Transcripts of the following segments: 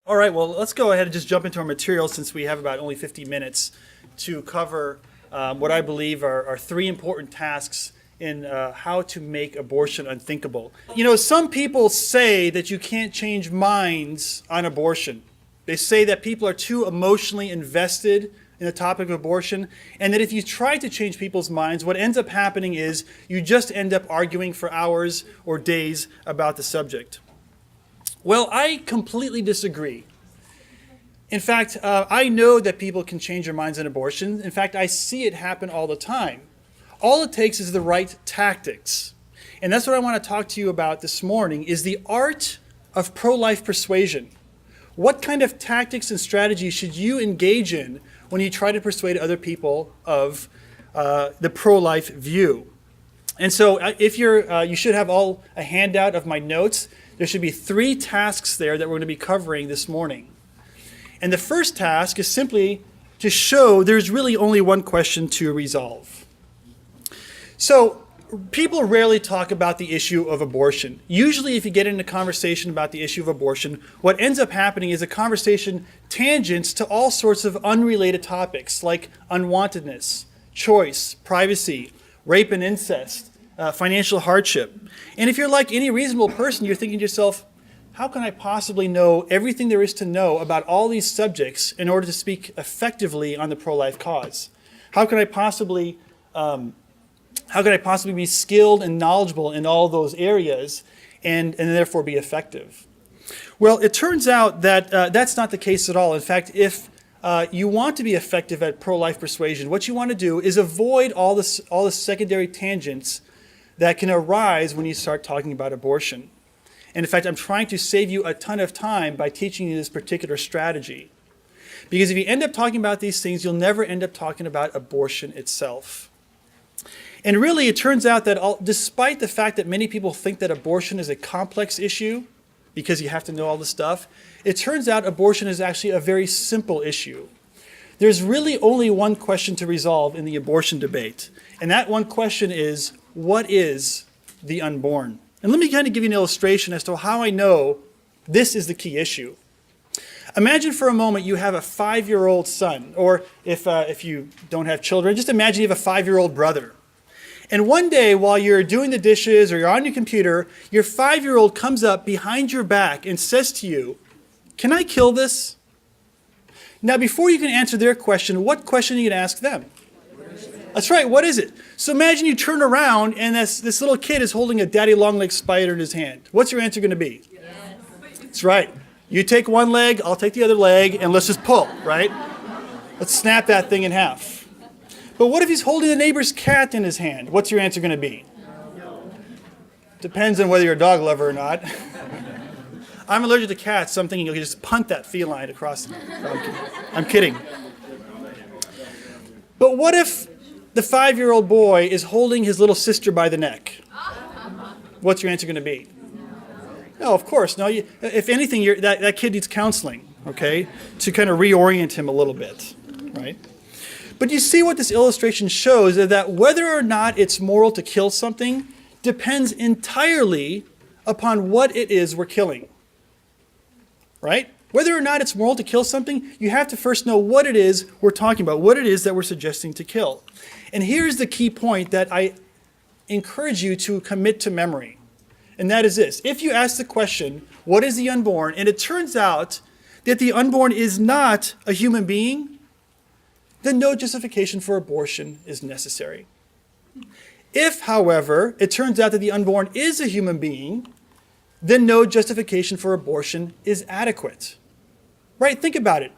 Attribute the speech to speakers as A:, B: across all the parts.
A: All right, well, let's go ahead and just jump into our material since we have about only 50 minutes to cover what I believe are three important tasks in how to make abortion unthinkable. You know, some people say that you can't change minds on abortion. They say that people are too emotionally invested in the topic of abortion, and that if you try to change people's minds, what ends up happening is you just end up arguing for hours or days about the subject. Well, I completely disagree. In fact, I know that people can change their minds on abortion. In fact, I see it happen all the time. All it takes is the right tactics. And that's what I want to talk to you about this morning, is the art of pro-life persuasion. What kind of tactics and strategies should you engage in when you try to persuade other people of the pro-life view? And so if you should have all a handout of my notes. There should be three tasks there that we're going to be covering this morning. And the first task is simply to show there's really only one question to resolve. So people rarely talk about the issue of abortion. Usually if you get into a conversation about the issue of abortion, what ends up happening is a conversation tangents to all sorts of unrelated topics like unwantedness, choice, privacy, rape and incest, financial hardship. And if you're like any reasonable person, you're thinking to yourself, how can I possibly know everything there is to know about all these subjects in order to speak effectively on the pro-life cause? How can I possibly be skilled and knowledgeable in all those areas and therefore be effective? Well, it turns out that that's not the case at all. In fact, if you want to be effective at pro-life persuasion, what you want to do is avoid all the secondary tangents that can arise when you start talking about abortion. And in fact, I'm trying to save you a ton of time by teaching you this particular strategy. Because if you end up talking about these things, you'll never end up talking about abortion itself. And really, it turns out that despite the fact that many people think that abortion is a complex issue, because you have to know all this stuff, it turns out abortion is actually a very simple issue. There's really only one question to resolve in the abortion debate. And that one question is, what is the unborn? And let me kind of give you an illustration as to how I know this is the key issue. Imagine for a moment you have a 5-year-old son, or if you don't have children, just imagine you have a 5-year-old brother. And one day while you're doing the dishes or you're on your computer, your 5-year-old comes up behind your back and says to you, "Can I kill this?" Now, before you can answer their question, what question are you going to ask them? That's right, what is it? So imagine you turn around and this little kid is holding a daddy long-legged spider in his hand. What's your answer going to be? Yes. That's right. You take one leg, I'll take the other leg, and let's just pull, right? Let's snap that thing in half. But what if he's holding the neighbor's cat in his hand? What's your answer going to be? No. Depends on whether you're a dog lover or not. I'm allergic to cats, so I'm thinking you can just punt that feline across. I'm kidding. But what if the 5-year-old boy is holding his little sister by the neck? What's your answer going to be? No, of course. No. If anything, that kid needs counseling, okay, to kind of reorient him a little bit, right? But you see what this illustration shows is that whether or not it's moral to kill something depends entirely upon what it is we're killing, right? Whether or not it's moral to kill something, you have to first know what it is we're talking about, what it is that we're suggesting to kill. And here's the key point that I encourage you to commit to memory. And that is this. If you ask the question, what is the unborn? And it turns out that the unborn is not a human being, then no justification for abortion is necessary. If, however, it turns out that the unborn is a human being, then no justification for abortion is adequate. Right? Think about it.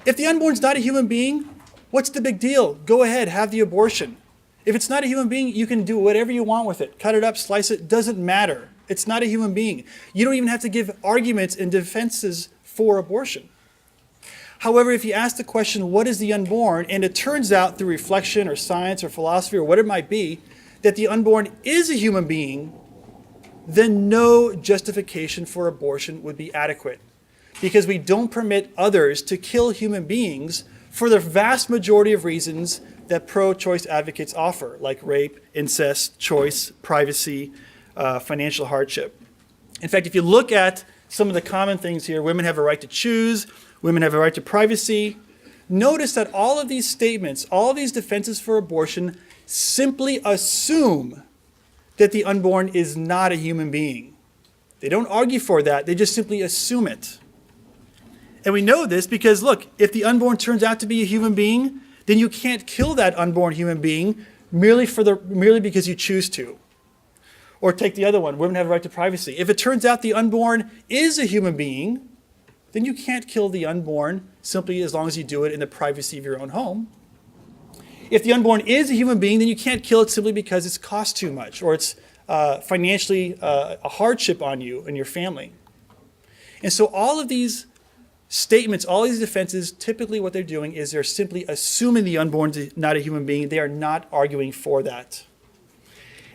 A: If the unborn's not a human being, what's the big deal? Go ahead, have the abortion. If it's not a human being, you can do whatever you want with it. Cut it up, slice it, doesn't matter. It's not a human being. You don't even have to give arguments and defenses for abortion. However, if you ask the question, what is the unborn? And it turns out through reflection or science or philosophy or whatever it might be, that the unborn is a human being, then no justification for abortion would be adequate. Because we don't permit others to kill human beings for the vast majority of reasons that pro-choice advocates offer, like rape, incest, choice, privacy, financial hardship. In fact, if you look at some of the common things here. Women have a right to choose. Women have a right to privacy. Notice that all of these statements, all of these defenses for abortion simply assume that the unborn is not a human being. They don't argue for that. They just simply assume it. And we know this because, look, if the unborn turns out to be a human being, then you can't kill that unborn human being merely because you choose to. Or take the other one, women have a right to privacy. If it turns out the unborn is a human being, then you can't kill the unborn simply as long as you do it in the privacy of your own home. If the unborn is a human being, then you can't kill it simply because it's cost too much or it's financially a hardship on you and your family. And so all of these statements, all these defenses, typically what they're doing is they're simply assuming the unborn is not a human being. They are not arguing for that.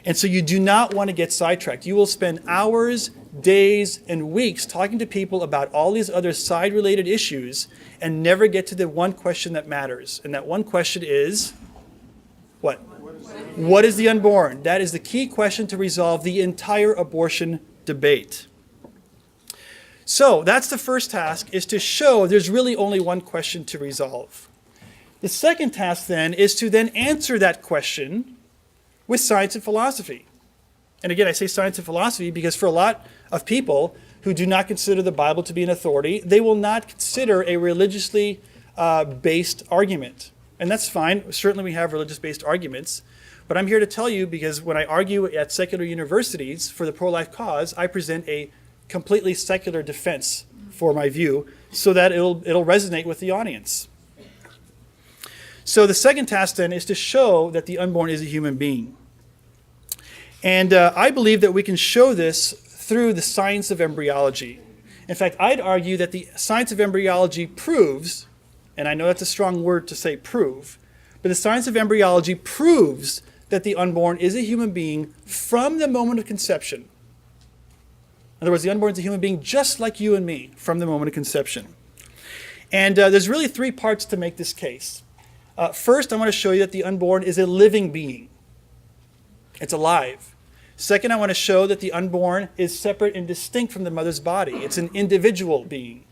A: And so you do not want to get sidetracked. You will spend hours, days, and weeks talking to people about all these other side-related issues and never get to the one question that matters. And that one question is, what? What is the unborn? That is the key question to resolve the entire abortion debate. So that's the first task, is to show there's really only one question to resolve. The second task then is to then answer that question with science and philosophy. And again, I say science and philosophy because for a lot of people who do not consider the Bible to be an authority, they will not consider a religiously based argument. And that's fine. Certainly we have religious-based arguments. But I'm here to tell you, because when I argue at secular universities for the pro-life cause, I present a completely secular defense for my view so that it'll resonate with the audience. So the second task then is to show that the unborn is a human being. And I believe that we can show this through the science of embryology. In fact, I'd argue that the science of embryology proves, and I know that's a strong word to say prove, but the science of embryology proves that the unborn is a human being from the moment of conception. In other words, the unborn is a human being just like you and me from the moment of conception. And there's really three parts to make this case. First, I want to show you that the unborn is a living being. It's alive. Second, I want to show that the unborn is separate and distinct from the mother's body. It's an individual being.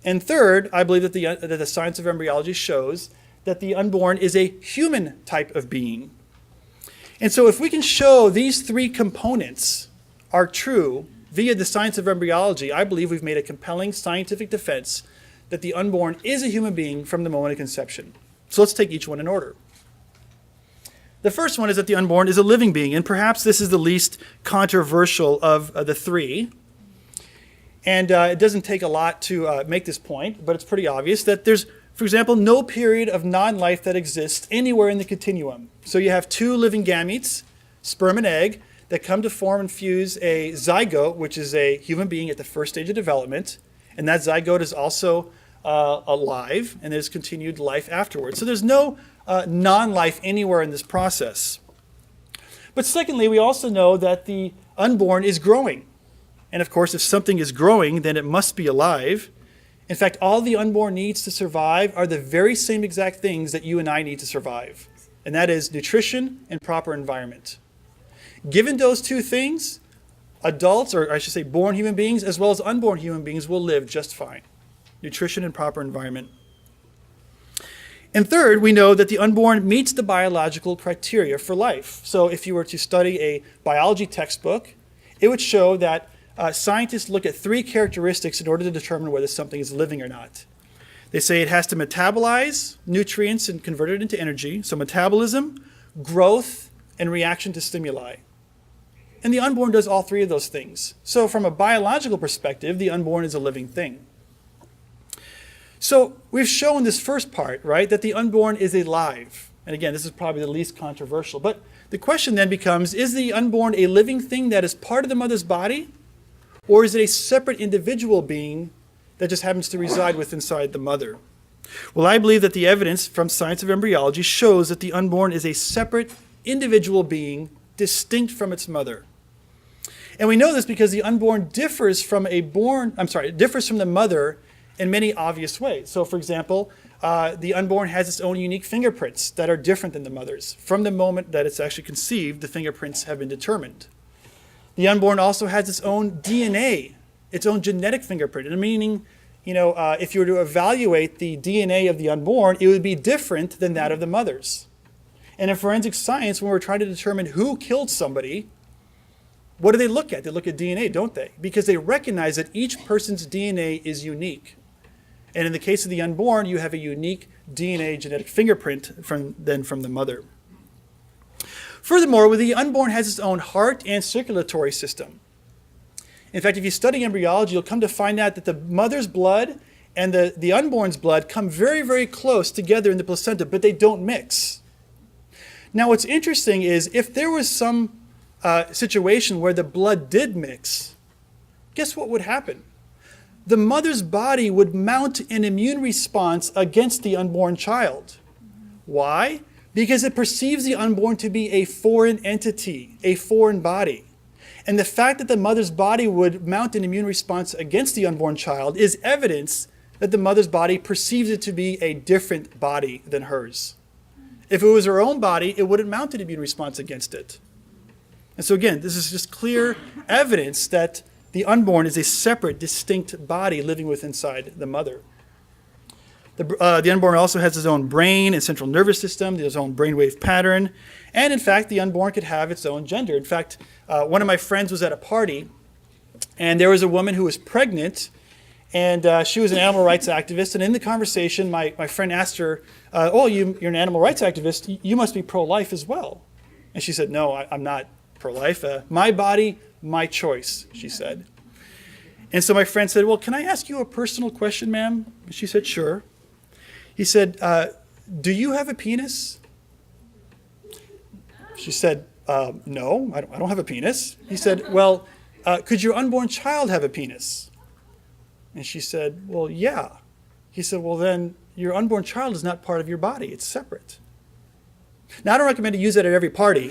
A: And third, I believe that the science of embryology shows that the unborn is a human type of being. And so if we can show these three components are true via the science of embryology, I believe we've made a compelling scientific defense that the unborn is a human being from the moment of conception. So let's take each one in order. The first one is that the unborn is a living being, and perhaps this is the least controversial of the three. And it doesn't take a lot to make this point, but it's pretty obvious that there's, for example, no period of non-life that exists anywhere in the continuum. So you have two living gametes, sperm and egg, that come to form and fuse a zygote, which is a human being at the first stage of development. And that zygote is also alive, and there's continued life afterwards. So there's no non-life anywhere in this process. But secondly, we also know that the unborn is growing. And of course, if something is growing, then it must be alive. In fact, all the unborn needs to survive are the very same exact things that you and I need to survive. And that is nutrition and proper environment. Given those two things, adults, or I should say born human beings, as well as unborn human beings, will live just fine. Nutrition and proper environment. And third, we know that the unborn meets the biological criteria for life. So if you were to study a biology textbook, it would show that scientists look at three characteristics in order to determine whether something is living or not. They say it has to metabolize nutrients and convert it into energy. So metabolism, growth, and reaction to stimuli. And the unborn does all three of those things. So from a biological perspective, the unborn is a living thing. So we've shown this first part, right, that the unborn is alive. And again, this is probably the least controversial. But the question then becomes, is the unborn a living thing that is part of the mother's body? Or is it a separate individual being that just happens to reside inside the mother? Well, I believe that the evidence from science of embryology shows that the unborn is a separate individual being distinct from its mother. And we know this because the unborn differs from the mother in many obvious ways. So for example, the unborn has its own unique fingerprints that are different than the mother's. From the moment that it's actually conceived, the fingerprints have been determined. The unborn also has its own DNA its own genetic fingerprint. And meaning, if you were to evaluate the DNA of the unborn, it would be different than that of the mother's. And in forensic science, when we're trying to determine who killed somebody, what do they look at? They look at DNA, don't they? Because they recognize that each person's DNA is unique. And in the case of the unborn, you have a unique DNA genetic fingerprint from the mother. Furthermore, the unborn has its own heart and circulatory system. In fact, if you study embryology, you'll come to find out that the mother's blood and the unborn's blood come very, very close together in the placenta, but they don't mix. Now, what's interesting is if there was some situation where the blood did mix, guess what would happen? The mother's body would mount an immune response against the unborn child. Why? Because it perceives the unborn to be a foreign entity, a foreign body. And the fact that the mother's body would mount an immune response against the unborn child is evidence that the mother's body perceives it to be a different body than hers. If it was her own body, it wouldn't mount an immune response against it. And so again, this is just clear evidence that the unborn is a separate, distinct body living within inside the mother. The unborn also has its own brain and central nervous system, its own brainwave pattern, and in fact, the unborn could have its own gender. In fact, one of my friends was at a party, and there was a woman who was pregnant, and she was an animal rights activist, and in the conversation, my friend asked her, you're an animal rights activist, you must be pro-life as well. And she said, no, I'm not pro-life. My body, my choice, she said. And so my friend said, well, can I ask you a personal question, ma'am? She said, sure. He said, do you have a penis? She said, no, I don't have a penis. He said, well, could your unborn child have a penis? And she said, well, yeah. He said, well, then your unborn child is not part of your body. It's separate. Now, I don't recommend to use that at every party,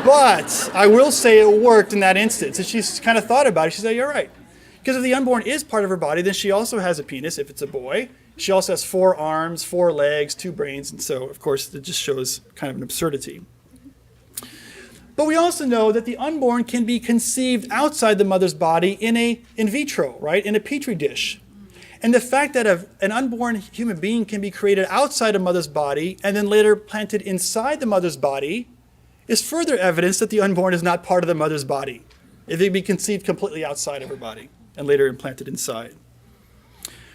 A: but I will say it worked in that instance. And she's kind of thought about it. She said, you're right. Because if the unborn is part of her body, then she also has a penis if it's a boy. She also has 4 arms, 4 legs, 2 brains. And so, of course, it just shows kind of an absurdity. But we also know that the unborn can be conceived outside the mother's body in vitro, right, in a petri dish. And the fact that an unborn human being can be created outside a mother's body and then later planted inside the mother's body is further evidence that the unborn is not part of the mother's body, if it be conceived completely outside of her body and later implanted inside.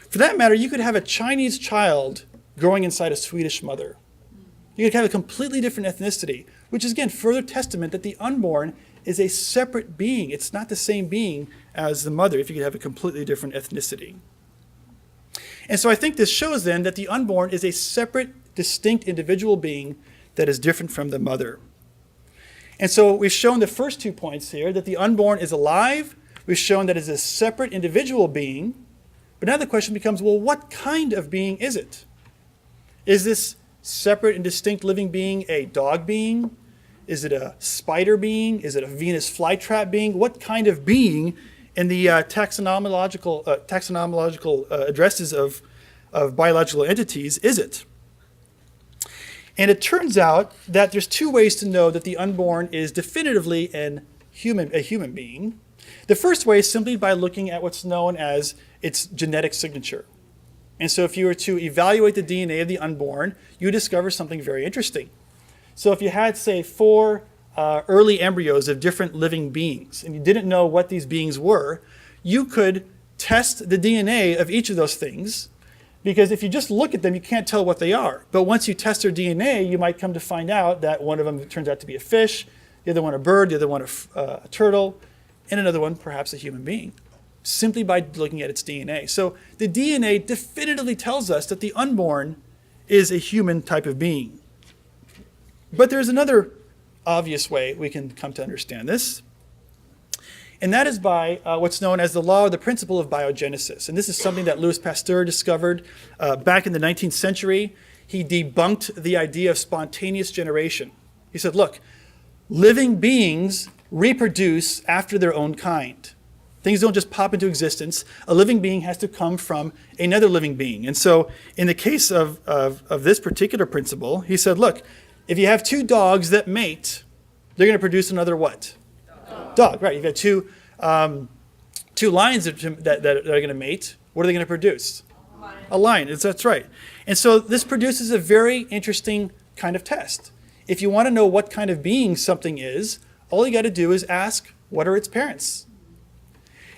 A: For that matter, you could have a Chinese child growing inside a Swedish mother. You could have a completely different ethnicity, which is, again, further testament that the unborn is a separate being. It's not the same being as the mother if you could have a completely different ethnicity. And so I think this shows then that the unborn is a separate, distinct individual being that is different from the mother. And so we've shown the first 2 points here, that the unborn is alive. We've shown that it's a separate individual being. But now the question becomes, well, what kind of being is it? Is this separate and distinct living being a dog being? Is it a spider being? Is it a Venus flytrap being? What kind of being in the taxonomological addresses of biological entities is it? And it turns out that there's 2 ways to know that the unborn is definitively a human being. The first way is simply by looking at what's known as its genetic signature. And so if you were to evaluate the DNA of the unborn, you discover something very interesting. So if you had, say, 4 early embryos of different living beings, and you didn't know what these beings were, you could test the DNA of each of those things, because if you just look at them, you can't tell what they are. But once you test their DNA, you might come to find out that one of them turns out to be a fish, the other one a bird, the other one a turtle, and another one perhaps a human being, simply by looking at its DNA. So the DNA definitively tells us that the unborn is a human type of being. But there's another obvious way we can come to understand this, and that is by what's known as the law or the principle of biogenesis. And this is something that Louis Pasteur discovered back in the 19th century. He debunked the idea of spontaneous generation. He said, look, living beings reproduce after their own kind. Things don't just pop into existence. A living being has to come from another living being. And so in the case of this particular principle, he said, look, if you have 2 dogs that mate, they're going to produce another what? Dog, right. You've got 2 two lions that are going to mate, what are they going to produce? A lion. That's right. And so this produces a very interesting kind of test. If you want to know what kind of being something is, all you got to do is ask, what are its parents?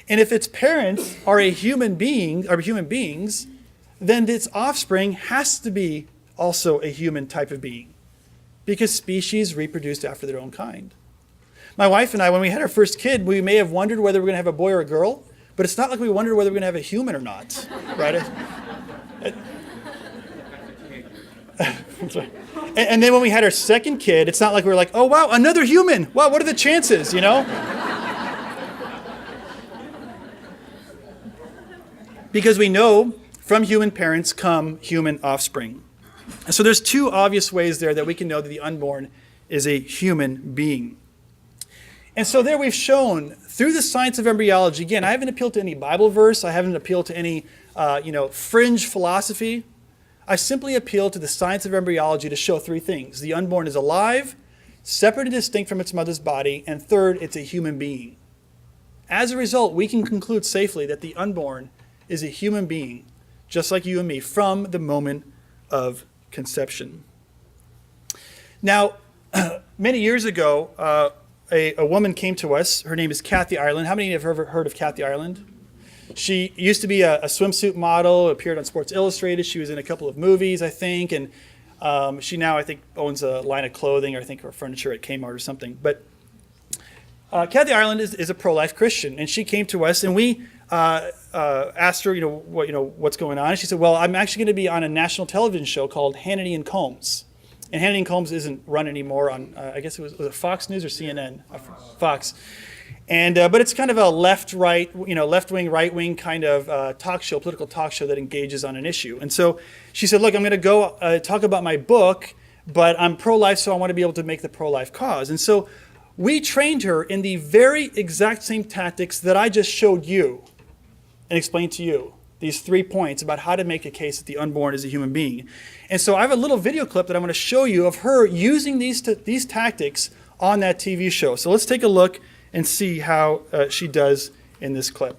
A: And if its parents are human beings, then its offspring has to be also a human type of being, because species reproduced after their own kind. My wife and I, when we had our first kid, we may have wondered whether we're going to have a boy or a girl, but it's not like we wondered whether we're going to have a human or not, right? And then when we had our second kid, it's not like we were like, oh, wow, another human. Wow, what are the chances, Because we know from human parents come human offspring. And so there's two obvious ways there that we can know that the unborn is a human being. And so there we've shown through the science of embryology, again, I haven't appealed to any Bible verse, I haven't appealed to any fringe philosophy. I simply appeal to the science of embryology to show three things. The unborn is alive, separate and distinct from its mother's body, and third, it's a human being. As a result, we can conclude safely that the unborn is a human being, just like you and me, from the moment of conception. Now, many years ago, a woman came to us. Her name is Kathy Ireland. How many of you have ever heard of Kathy Ireland? She used to be a swimsuit model, appeared on Sports Illustrated. She was in a couple of movies, I think, and she now, I think, owns a line of clothing or I think her furniture at Kmart or something. But Kathy Ireland is a pro-life Christian, and she came to us, and we asked her, what's going on. And she said, well, I'm actually going to be on a national television show called Hannity and Combs. And Hannity and Combs isn't run anymore on, I guess was it Fox News or CNN? Fox. And but it's kind of a left-wing, right-wing kind of talk show, political talk show that engages on an issue. And so she said, look, I'm going to go talk about my book, but I'm pro-life, so I want to be able to make the pro-life cause. And so we trained her in the very exact same tactics that I just showed you and explained to you. These 3 points about how to make a case that the unborn is a human being. And so I have a little video clip that I'm going to show you of her using these tactics on that TV show. So let's take a look and see how she does in this clip.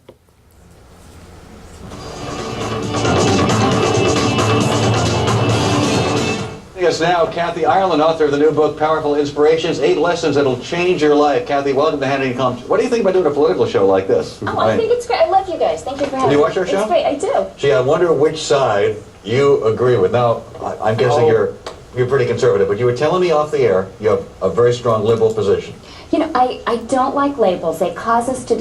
B: Joining us now, Kathy Ireland, author of the new book, Powerful Inspirations, 8 Lessons That'll Change Your Life. Kathy, welcome to Hannity Combs. What do you think about doing a political show like this?
C: Oh, I think it's great. I love you guys. Thank you for having me.
B: Do you watch our show?
C: It's great. I do.
B: Gee, I wonder which side you agree with. Now, I'm guessing you're pretty conservative, but you were telling me off the air you have a very strong liberal position.
C: You know, I don't like labels. They cause us to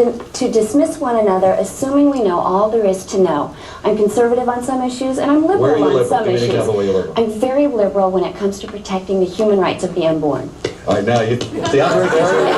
C: dismiss one another, assuming we know all there is to know. I'm conservative on some issues, and I'm liberal on some issues. I'm very liberal when it comes to protecting the human rights of the unborn.
B: All right, now, see, I'm very conservative,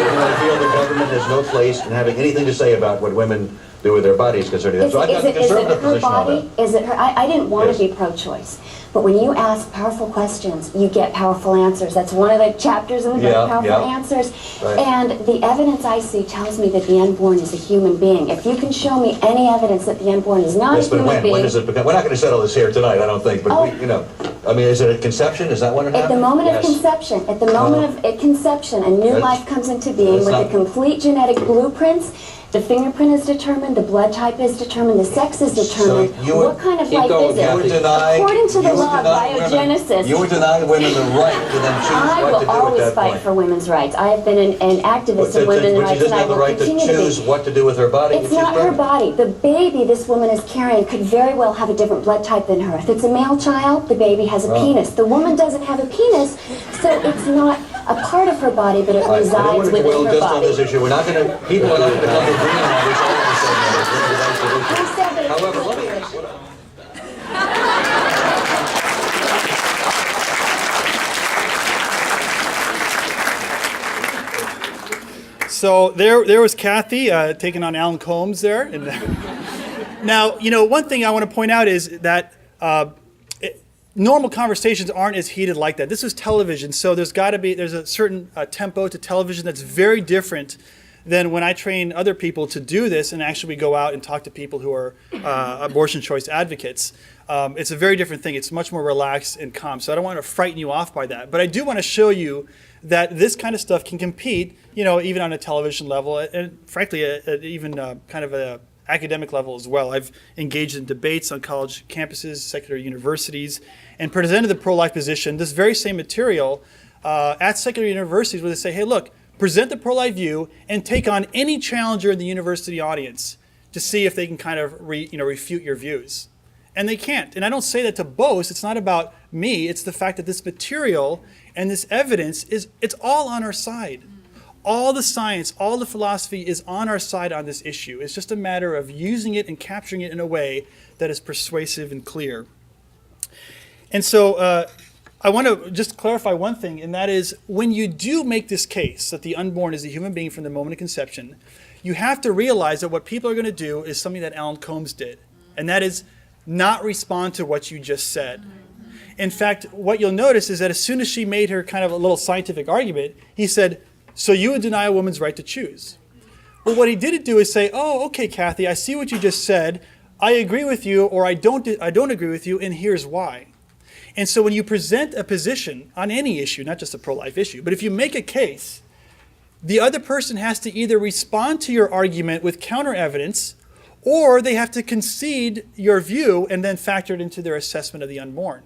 B: and I feel the government has no place in having anything to say about what women do with their bodies concerning that. So I've got a conservative position on that.
C: Is it her? I didn't want to be pro-choice. But when you ask powerful questions, you get powerful answers. That's one of the chapters in the book, powerful answers. Right. And the evidence I see tells me that the unborn is a human being. If you can show me any evidence that the unborn is not a human being...
B: When does it become... We're not going to settle this here tonight, I don't think. But, I mean, is it at conception? Is that when it happens?
C: At the moment of conception. At the moment of conception, a new life comes into being with the complete genetic blueprints. The fingerprint is determined, the blood type is determined, the sex is determined. So what kind of life is it? According to the law of biogenesis.
B: You would deny women the right to then choose what to do at that point.
C: I will always fight for women's rights. I have been an activist in women's rights, and I will continue to be. But she doesn't have the right to choose what to do with her body. It's not her body. The baby this woman is carrying could very well have a different blood type than her. If it's a male child, the baby has a penis. The woman doesn't have a penis, so it's not a part of her body, but it resides within her body.
B: On this issue. We're not going to, people are not going to come to agree on this all of a sudden. However, let me ask you.
A: So there was Kathy taking on Alan Combs there. And now, one thing I want to point out is that normal conversations aren't as heated like that. This is television, so there's a certain tempo to television that's very different than when I train other people to do this and actually go out and talk to people who are abortion choice advocates. It's a very different thing. It's much more relaxed and calm. So I don't want to frighten you off by that. But I do want to show you that this kind of stuff can compete, even on a television level, and frankly, even kind of a academic level as well. I've engaged in debates on college campuses, secular universities, and presented the pro-life position, this very same material, at secular universities where they say, hey, look, present the pro-life view and take on any challenger in the university audience to see if they can kind of refute your views. And they can't. And I don't say that to boast. It's not about me. It's the fact that this material and this evidence it's all on our side. All the science, all the philosophy is on our side on this issue. It's just a matter of using it and capturing it in a way that is persuasive and clear. And so I want to just clarify one thing, and that is when you do make this case that the unborn is a human being from the moment of conception, you have to realize that what people are going to do is something that Alan Combs did, and that is not respond to what you just said. In fact, what you'll notice is that as soon as she made her kind of a little scientific argument, he said, so you would deny a woman's right to choose. Well, what he didn't do is say, oh, okay, Kathy, I see what you just said. I agree with you, or I don't agree with you, and here's why. And so when you present a position on any issue, not just a pro-life issue, but if you make a case, the other person has to either respond to your argument with counter evidence, or they have to concede your view and then factor it into their assessment of the unborn.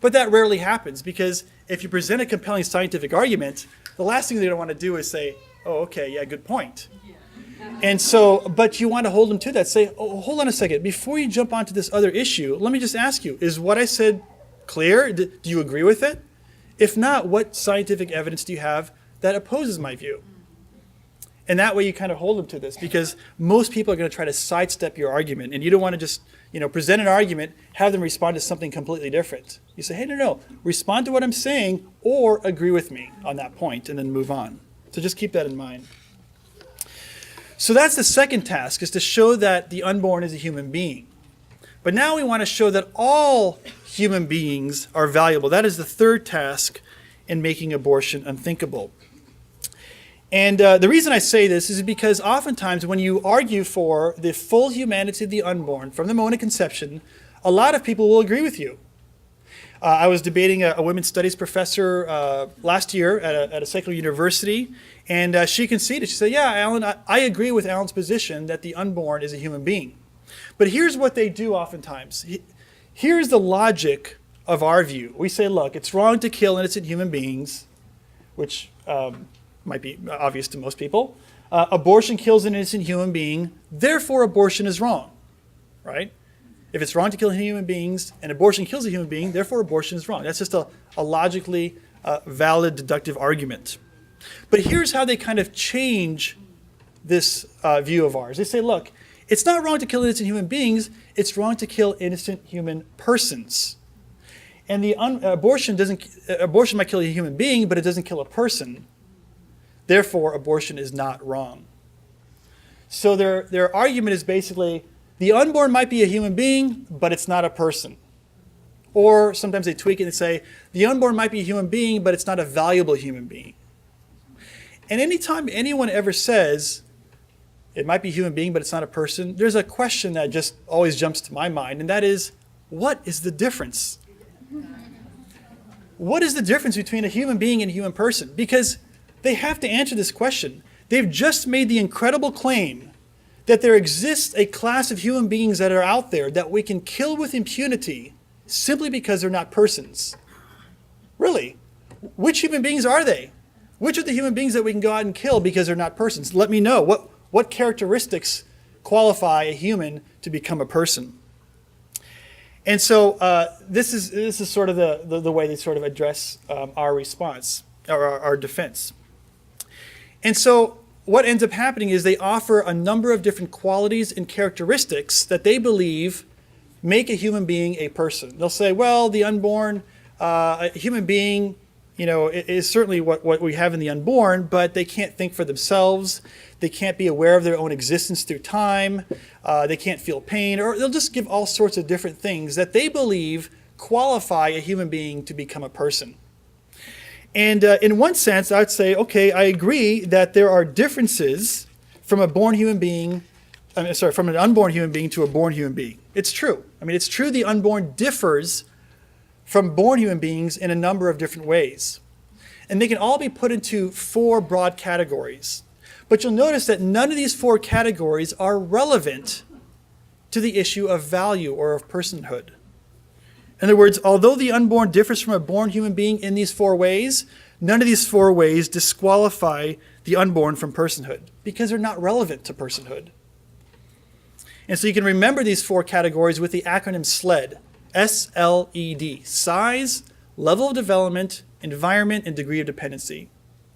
A: But that rarely happens, because if you present a compelling scientific argument, the last thing they're going to want to do is say, oh, okay, yeah, good point. And so, but you want to hold them to that. Say, oh, hold on a second. Before you jump onto this other issue, let me just ask you, is what I said clear? Do you agree with it? If not, what scientific evidence do you have that opposes my view? And that way you kind of hold them to this, because most people are going to try to sidestep your argument, and you don't want to just, present an argument, have them respond to something completely different. You say, hey, no, respond to what I'm saying, or agree with me on that point, and then move on. So just keep that in mind. So that's the second task, is to show that the unborn is a human being. But now we want to show that all human beings are valuable. That is the third task in making abortion unthinkable. And the reason I say this is because oftentimes when you argue for the full humanity of the unborn from the moment of conception, a lot of people will agree with you. I was debating a women's studies professor last year at a secular university, and she conceded. She said, yeah, Alan, I agree with Alan's position that the unborn is a human being. But here's what they do oftentimes. Here's the logic of our view. We say, look, it's wrong to kill innocent human beings, which might be obvious to most people. Abortion kills an innocent human being, therefore abortion is wrong, right? If it's wrong to kill human beings and abortion kills a human being, therefore abortion is wrong. That's just a logically valid deductive argument. But here's how they kind of change this view of ours. They say, look, it's not wrong to kill innocent human beings, it's wrong to kill innocent human persons. And the abortion might kill a human being, but it doesn't kill a person. Therefore, abortion is not wrong. So their argument is basically, the unborn might be a human being, but it's not a person. Or sometimes they tweak it and say, the unborn might be a human being, but it's not a valuable human being. And anytime anyone ever says, it might be a human being, but it's not a person, there's a question that just always jumps to my mind, and that is, what is the difference? What is the difference between a human being and a human person? Because they have to answer this question. They've just made the incredible claim that there exists a class of human beings that are out there that we can kill with impunity simply because they're not persons. Really? Which human beings are they? Which are the human beings that we can go out and kill because they're not persons? Let me know. What characteristics qualify a human to become a person? And so this is sort of the way they sort of address our response, or our defense. And so what ends up happening is they offer a number of different qualities and characteristics that they believe make a human being a person. They'll say, well, the unborn, a human being, is certainly what we have in the unborn, but they can't think for themselves. They can't be aware of their own existence through time. They can't feel pain, or they'll just give all sorts of different things that they believe qualify a human being to become a person. And in one sense, I would say, okay, I agree that there are differences from a born human being, from an unborn human being to a born human being. It's true. I mean, it's true the unborn differs from born human beings in a number of different ways. And they can all be put into 4 broad categories. But you'll notice that none of these 4 categories are relevant to the issue of value or of personhood. In other words, although the unborn differs from a born human being in these 4 ways, none of these 4 ways disqualify the unborn from personhood because they're not relevant to personhood. And so you can remember these 4 categories with the acronym SLED, S-L-E-D, size, level of development, environment, and degree of dependency.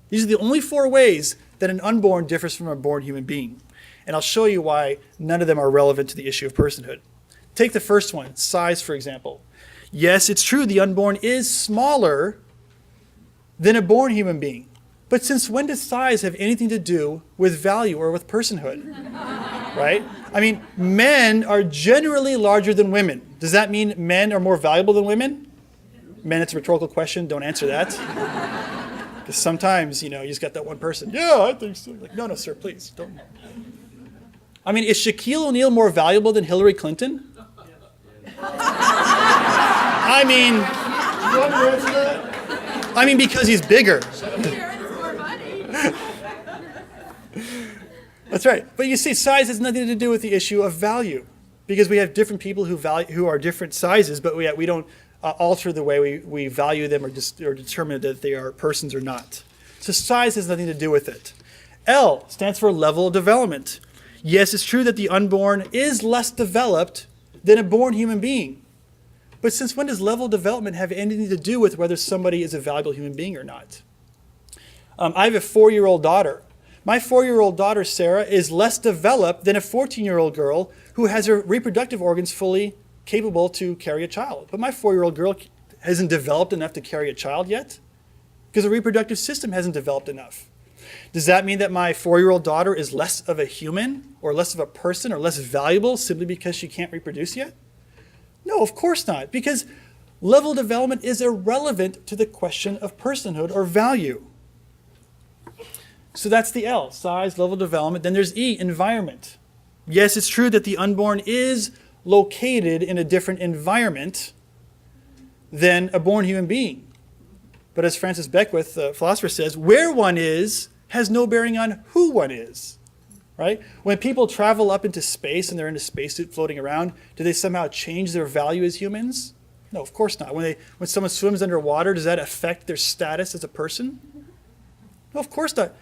A: These are the only 4 ways that an unborn differs from a born human being. And I'll show you why none of them are relevant to the issue of personhood. Take the first one, size, for example. Yes, it's true the unborn is smaller than a born human being. But since when does size have anything to do with value or with personhood? Right? I mean, men are generally larger than women. Does that mean men are more valuable than women? Men, it's a rhetorical question. Don't answer that. Because sometimes, you just got that one person. Yeah, I think so. Like, no, sir, please don't. I mean, is Shaquille O'Neal more valuable than Hillary Clinton? I mean, because he's bigger. That's right. But you see, size has nothing to do with the issue of value, because we have different people who are different sizes, but we don't alter the way we value them or determine that they are persons or not. So size has nothing to do with it. L stands for level of development. Yes, it's true that the unborn is less developed than a born human being. But since when does level of development have anything to do with whether somebody is a valuable human being or not? I have a 4-year-old daughter. My 4-year-old daughter, Sarah, is less developed than a 14-year-old girl who has her reproductive organs fully capable to carry a child. But my 4-year-old girl hasn't developed enough to carry a child yet because the reproductive system hasn't developed enough. Does that mean that my 4-year-old daughter is less of a human or less of a person or less valuable simply because she can't reproduce yet? No, of course not, because level development is irrelevant to the question of personhood or value. So that's the L, size, level development. Then there's E, environment. Yes, it's true that the unborn is located in a different environment than a born human being. But as Francis Beckwith, the philosopher, says, where one is has no bearing on who one is. Right? When people travel up into space and they're in a spacesuit floating around, do they somehow change their value as humans? No, of course not. When someone swims underwater, does that affect their status as a person? No, of course not.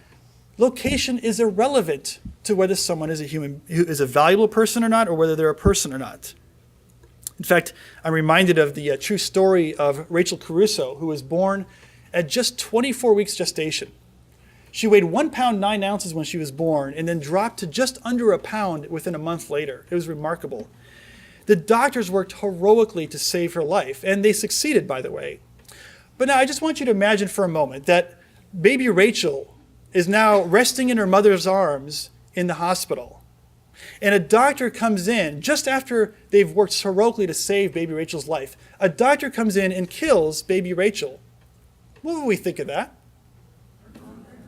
A: Location is irrelevant to whether someone is a valuable person or not, or whether they're a person or not. In fact, I'm reminded of the true story of Rachel Caruso, who was born at just 24 weeks gestation. She weighed 1 pound 9 ounces when she was born and then dropped to just under a pound within a month later. It was remarkable. The doctors worked heroically to save her life, and they succeeded, by the way. But now I just want you to imagine for a moment that baby Rachel is now resting in her mother's arms in the hospital. And a doctor comes in, just after they've worked heroically to save baby Rachel's life, a doctor comes in and kills baby Rachel. What would we think of that?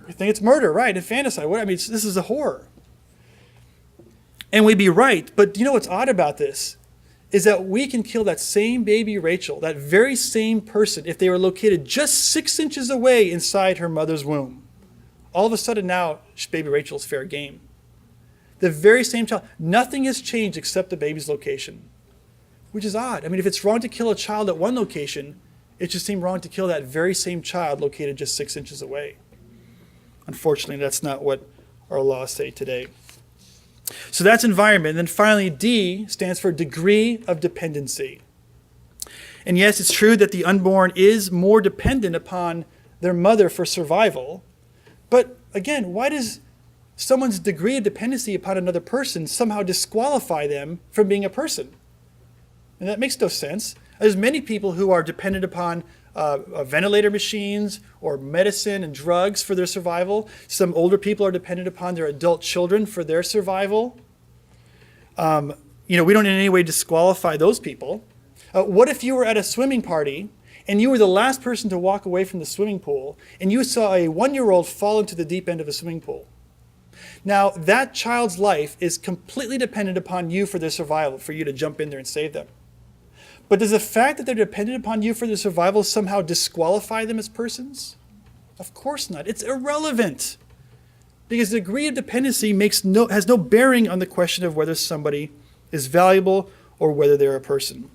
A: We think it's murder, right? Infanticide. This is a horror. And we'd be right, but you know what's odd about this? Is that we can kill that same baby Rachel, that very same person, if they were located just 6 inches away inside her mother's womb. All of a sudden now, baby Rachel's fair game. The very same child. Nothing has changed except the baby's location, which is odd. If it's wrong to kill a child at one location, it just seemed wrong to kill that very same child located just 6 inches away. Unfortunately, that's not what our laws say today. So that's environment. And then finally, D stands for degree of dependency. And yes, it's true that the unborn is more dependent upon their mother for survival. But again, why does someone's degree of dependency upon another person somehow disqualify them from being a person? And that makes no sense. There's many people who are dependent upon ventilator machines or medicine and drugs for their survival. Some older people are dependent upon their adult children for their survival. We don't in any way disqualify those people. What if you were at a swimming party and you were the last person to walk away from the swimming pool, and you saw a 1-year-old fall into the deep end of a swimming pool. Now, that child's life is completely dependent upon you for their survival, for you to jump in there and save them. But does the fact that they're dependent upon you for their survival somehow disqualify them as persons? Of course not. It's irrelevant. Because the degree of dependency has no bearing on the question of whether somebody is valuable or whether they're a person.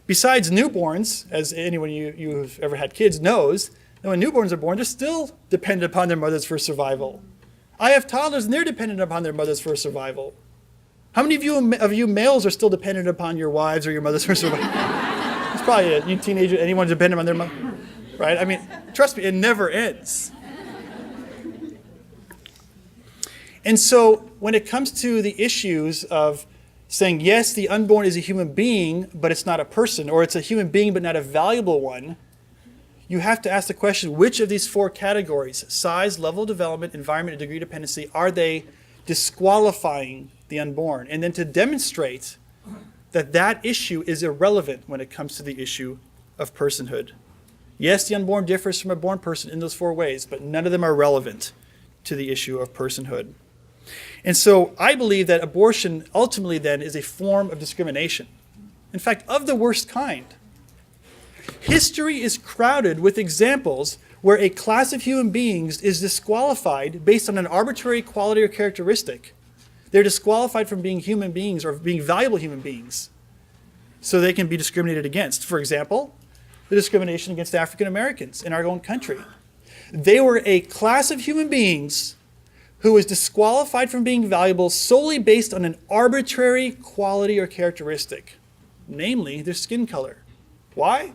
A: Besides newborns, as anyone who've ever had kids knows, that when newborns are born, they're still dependent upon their mothers for survival. I have toddlers and they're dependent upon their mothers for survival. How many of you males are still dependent upon your wives or your mothers for survival? It's probably a teenager, anyone dependent on their mother, right? I mean, trust me, it never ends. And so when it comes to the issues of saying, yes, the unborn is a human being, but it's not a person, or it's a human being but not a valuable one, you have to ask the question, which of these 4 categories, size, level of development, environment, and degree of dependency, are they disqualifying the unborn? And then to demonstrate that that issue is irrelevant when it comes to the issue of personhood. Yes, the unborn differs from a born person in those 4 ways, but none of them are relevant to the issue of personhood. And so I believe that abortion ultimately then is a form of discrimination. In fact, of the worst kind. History is crowded with examples where a class of human beings is disqualified based on an arbitrary quality or characteristic. They're disqualified from being human beings or being valuable human beings, so they can be discriminated against. For example, the discrimination against African Americans in our own country. They were a class of human beings who was disqualified from being valuable solely based on an arbitrary quality or characteristic, namely their skin color. Why?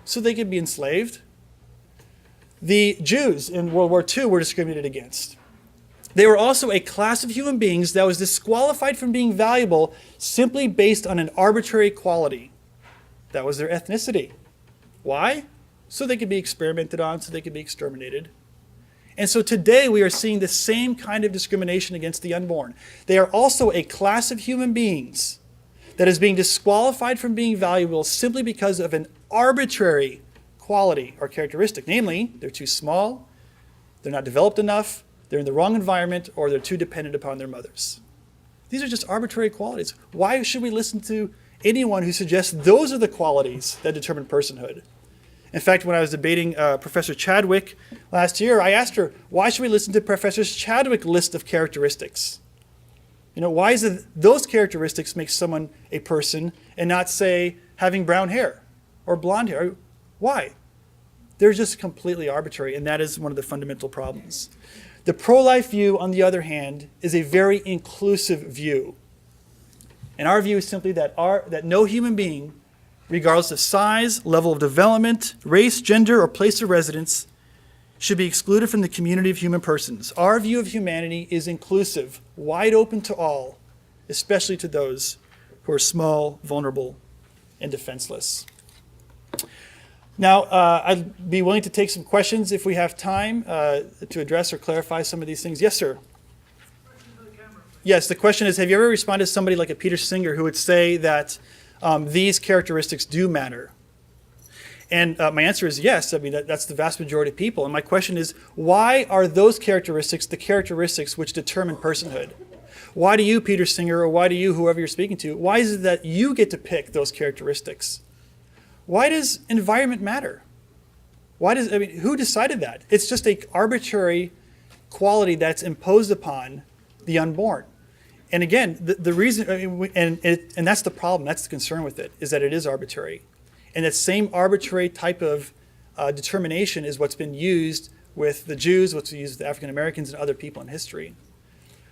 A: So they could be enslaved. The Jews in World War II were discriminated against. They were also a class of human beings that was disqualified from being valuable simply based on an arbitrary quality. That was their ethnicity. Why? So they could be experimented on, so they could be exterminated. And so today we are seeing the same kind of discrimination against the unborn. They are also a class of human beings that is being disqualified from being valuable simply because of an arbitrary quality or characteristic. Namely, they're too small, they're not developed enough, they're in the wrong environment, or they're too dependent upon their mothers. These are just arbitrary qualities. Why should we listen to anyone who suggests those are the qualities that determine personhood? In fact, when I was debating Professor Chadwick last year, I asked her, why should we listen to Professor Chadwick's list of characteristics? Why is it those characteristics make someone a person and not, say, having brown hair or blonde hair? Why? They're just completely arbitrary, and that is one of the fundamental problems. The pro-life view, on the other hand, is a very inclusive view. And our view is simply that no human being, regardless of size, level of development, race, gender, or place of residence, should be excluded from the community of human persons. Our view of humanity is inclusive, wide open to all, especially to those who are small, vulnerable, and defenseless. Now, I'd be willing to take some questions if we have time to address or clarify some of these things. Yes, sir. Yes, the question is, have you ever responded to somebody like a Peter Singer who would say that these characteristics do matter? And my answer is yes. I mean, that's the vast majority of people. And my question is, why are those characteristics the characteristics which determine personhood? Why do you, Peter Singer, or why do you, whoever you're speaking to, why is it that you get to pick those characteristics? Why does environment matter? Who decided that? It's just an arbitrary quality that's imposed upon the unborn. And again, the reason, and that's the problem, that's the concern with it, is that it is arbitrary. And that same arbitrary type of determination is what's been used with the Jews, what's used with the African Americans and other people in history.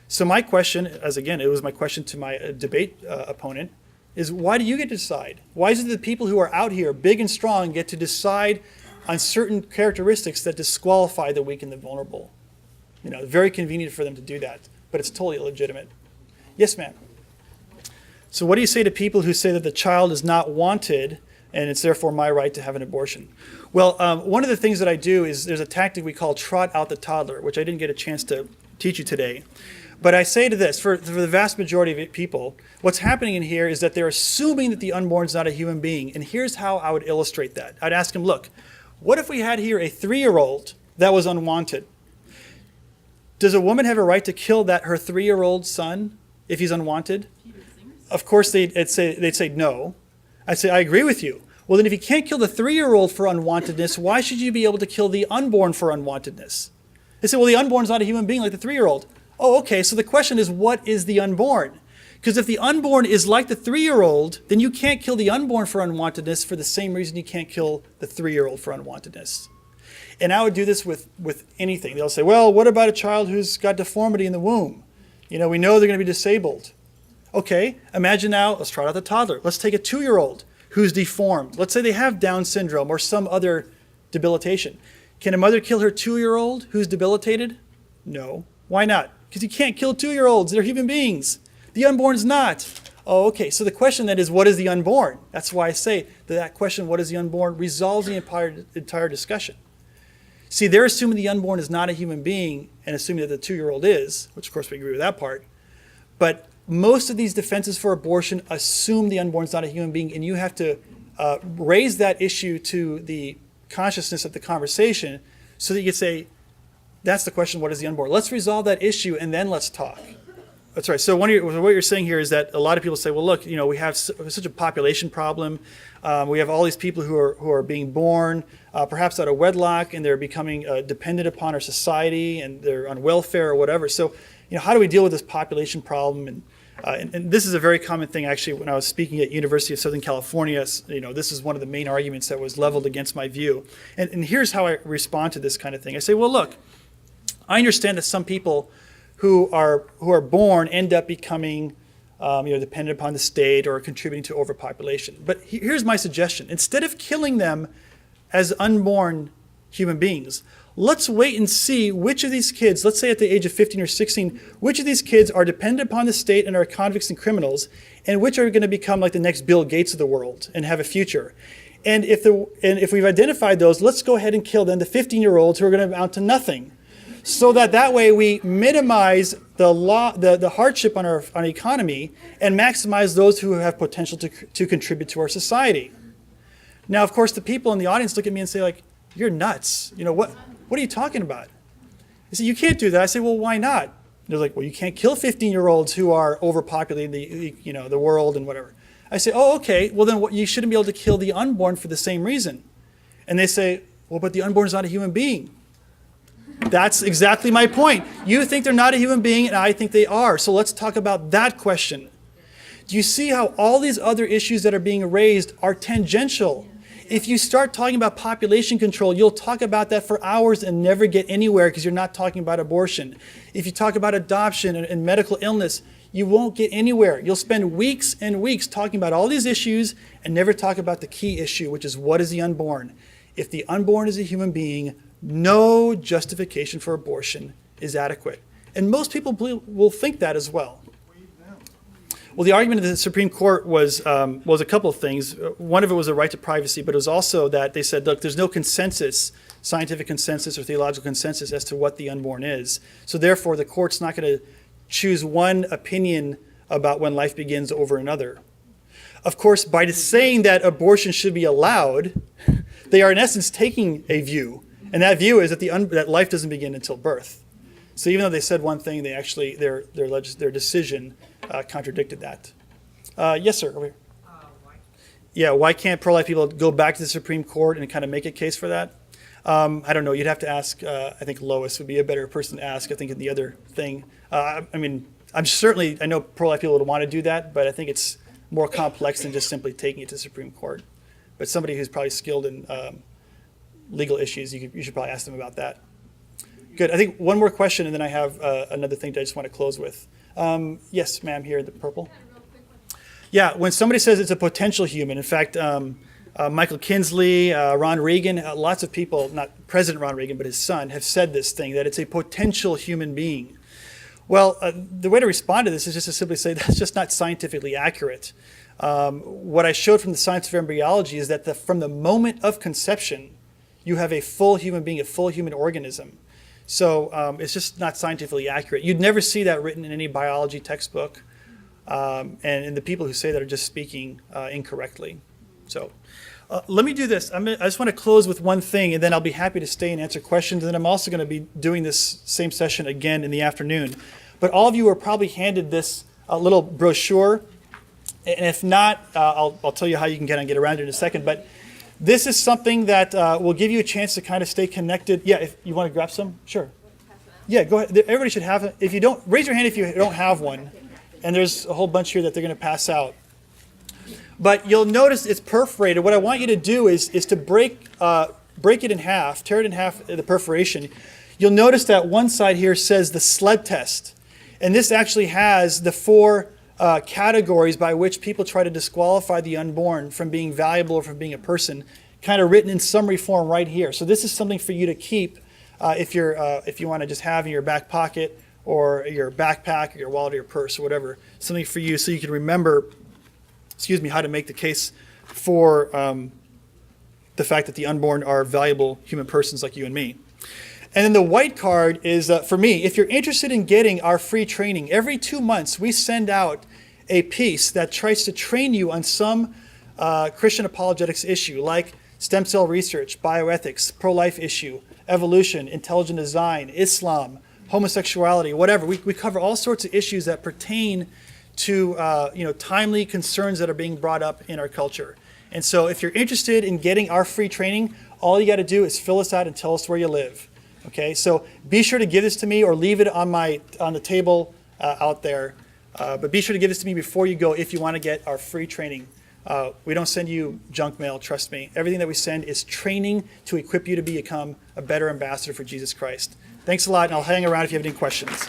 A: So my question, as again, it was my question to my debate opponent, is why do you get to decide? Why is it that the people who are out here, big and strong, get to decide on certain characteristics that disqualify the weak and the vulnerable? Very convenient for them to do that, but it's totally illegitimate. Yes, ma'am. So what do you say to people who say that the child is not wanted and it's therefore my right to have an abortion? Well, one of the things that I do is there's a tactic we call trot out the toddler, which I didn't get a chance to teach you today. But I say to this, for the vast majority of people, what's happening in here is that they're assuming that the unborn is not a human being. And here's how I would illustrate that. I'd ask them, look, what if we had here a 3-year-old that was unwanted? Does a woman have a right to kill her 3-year-old son if he's unwanted? Of course, they'd say no. I'd say, I agree with you. Well, then if you can't kill the 3-year-old for unwantedness, why should you be able to kill the unborn for unwantedness? They say, well, the unborn's not a human being like the 3-year-old. Oh, okay, so the question is, what is the unborn? Because if the unborn is like the 3-year-old, then you can't kill the unborn for unwantedness for the same reason you can't kill the 3-year-old for unwantedness. And I would do this with anything. They'll say, well, what about a child who's got deformity in the womb? We know they're going to be disabled. Okay, imagine now, let's try out the toddler. Let's take a 2-year-old who's deformed. Let's say they have Down syndrome or some other debilitation. Can a mother kill her 2-year-old who's debilitated? No. Why not? Because you can't kill 2-year-olds. They're human beings. The unborn's not. Oh, okay. So the question then is, what is the unborn? That's why I say that question, what is the unborn, resolves the entire discussion. See, they're assuming the unborn is not a human being and assuming that the 2-year-old is, which of course we agree with that part. But most of these defenses for abortion assume the unborn is not a human being, and you have to raise that issue to the consciousness of the conversation so that you can say, that's the question, what is the unborn? Let's resolve that issue and then let's talk. That's right. So what you're saying here is that a lot of people say, well, look, we have such a population problem. We have all these people who are being born, perhaps out of wedlock, and they're becoming dependent upon our society, and they're on welfare or whatever. So, how do we deal with this population problem? And this is a very common thing, actually, when I was speaking at University of Southern California. This is one of the main arguments that was leveled against my view. And here's how I respond to this kind of thing. I say, well, look, I understand that some people who are born end up becoming dependent upon the state or contributing to overpopulation. But here's my suggestion. Instead of killing them as unborn human beings, let's wait and see which of these kids, let's say at the age of 15 or 16, which of these kids are dependent upon the state and are convicts and criminals, and which are going to become like the next Bill Gates of the world and have a future. And if we've identified those, let's go ahead and kill them, the 15-year-olds who are going to amount to nothing. So that way we minimize the hardship on our economy and maximize those who have potential to contribute to our society. Now, of course, the people in the audience look at me and say, like, you're nuts. What are you talking about? They say, you can't do that. I say, well, why not? They're like, well, you can't kill 15-year-olds who are overpopulating the world and whatever. I say, oh, okay. Well, then you shouldn't be able to kill the unborn for the same reason. And they say, well, but the unborn is not a human being. That's exactly my point. You think they're not a human being, and I think they are. So let's talk about that question. Do you see how all these other issues that are being raised are tangential? If you start talking about population control, you'll talk about that for hours and never get anywhere because you're not talking about abortion. If you talk about adoption and medical illness, you won't get anywhere. You'll spend weeks and weeks talking about all these issues and never talk about the key issue, which is what is the unborn? If the unborn is a human being, no justification for abortion is adequate. And most people will think that as well. Well, the argument of the Supreme Court was a couple of things. One of it was a right to privacy, but it was also that they said, look, there's no consensus, scientific consensus or theological consensus as to what the unborn is. So therefore, the court's not going to choose one opinion about when life begins over another. Of course, by saying that abortion should be allowed, they are in essence taking a view. And that view is that life doesn't begin until birth. So even though they said one thing, they actually their decision contradicted that. Yes, sir. Over here. Yeah, why can't pro-life people go back to the Supreme Court and kind of make a case for that? I don't know. You'd have to ask. I think Lois would be a better person to ask. I think in the other thing. I know pro-life people would want to do that, but I think it's more complex than just simply taking it to the Supreme Court. But somebody who's probably skilled in legal issues, you should probably ask them about that. Good. I think one more question, and then I have another thing that I just want to close with. Yes, ma'am, here in the purple. Yeah, when somebody says it's a potential human, in fact, Michael Kinsley, Ron Reagan, lots of people, not President Ron Reagan, but his son, have said this thing, that it's a potential human being. Well, the way to respond to this is just to simply say that's just not scientifically accurate. What I showed from the science of embryology is that from the moment of conception, you have a full human being, a full human organism. So it's just not scientifically accurate. You'd never see that written in any biology textbook. And the people who say that are just speaking incorrectly. So let me do this. I just want to close with one thing, and then I'll be happy to stay and answer questions. And then I'm also going to be doing this same session again in the afternoon. But all of you are probably handed this little brochure. And if not, I'll tell you how you can get around it in a second. But this is something that will give you a chance to kind of stay connected. Yeah, if you want to grab some, sure. Yeah, go ahead. Everybody should have it. If you don't, raise your hand if you don't have one. And there's a whole bunch here that they're going to pass out. But you'll notice it's perforated. What I want you to do is to break it in half, tear it in half, the perforation. You'll notice that one side here says the sled test. And this actually has the 4 categories by which people try to disqualify the unborn from being valuable or from being a person, kind of written in summary form right here. So this is something for you to keep if you want to just have in your back pocket or your backpack or your wallet or your purse or whatever, something for you so you can remember, how to make the case for the fact that the unborn are valuable human persons like you and me. And then the white card is, for me, if you're interested in getting our free training, every 2 months we send out a piece that tries to train you on some Christian apologetics issue, like stem cell research, bioethics, pro-life issue, evolution, intelligent design, Islam, homosexuality, whatever. We cover all sorts of issues that pertain to timely concerns that are being brought up in our culture. And so if you're interested in getting our free training, all you got to do is fill us out and tell us where you live. Okay, so be sure to give this to me or leave it on the table out there. But be sure to give this to me before you go if you want to get our free training. We don't send you junk mail, trust me. Everything that we send is training to equip you to become a better ambassador for Jesus Christ. Thanks a lot, and I'll hang around if you have any questions.